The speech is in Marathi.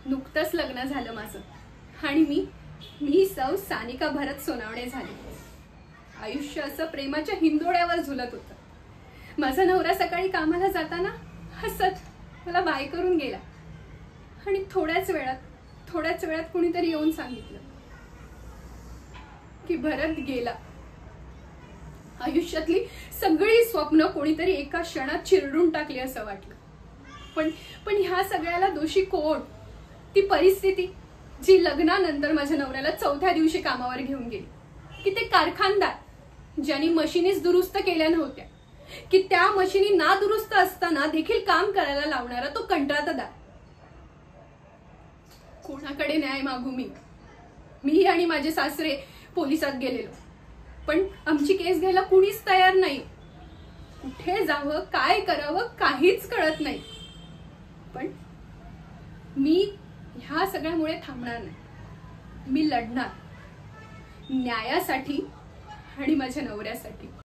नुकतंच लग्न झालं माझं आणि मी सौ सानिका भरत सोनावणे झाले। आयुष्य असं प्रेमाच्या हिंदोळ्यावर झुलत होतं। माझा नवरा सकाळी कामाला जाताना हसत मला बाय करून गेला आणि थोड्याच वेळात कोणीतरी येऊन सांगितलं की भरत गेला। आयुष्यातली सगळी स्वप्न कोणीतरी एका क्षणात चिरडून टाकली असं वाटलं। पण ह्या सगळ्याला दोषी कोण? ती परिस्थिती जी लग्नानंतर माझ्या नवऱ्याला चौथ्या दिवशी कामावर घेऊन गेली, की ते कारखानदार ज्यांनी मशीनीच दुरुस्त केल्या नव्हत्या, की त्या मशीनी ना दुरुस्त असताना देखील काम करायला लावणारा तो कंत्राटदार। कोणाकडे न्याय मागू? मी आणि माझे सासरे पोलिसात गेलेलो, पण आमची केस घ्यायला कुणीच तयार नाही। कुठे जावं, काय करावं काहीच कळत नाही। पण मी ह्या सगळ्यामुळे थांबणार नाही। मी लढणार न्यायासाठी आणि माझ्या नवऱ्यासाठी।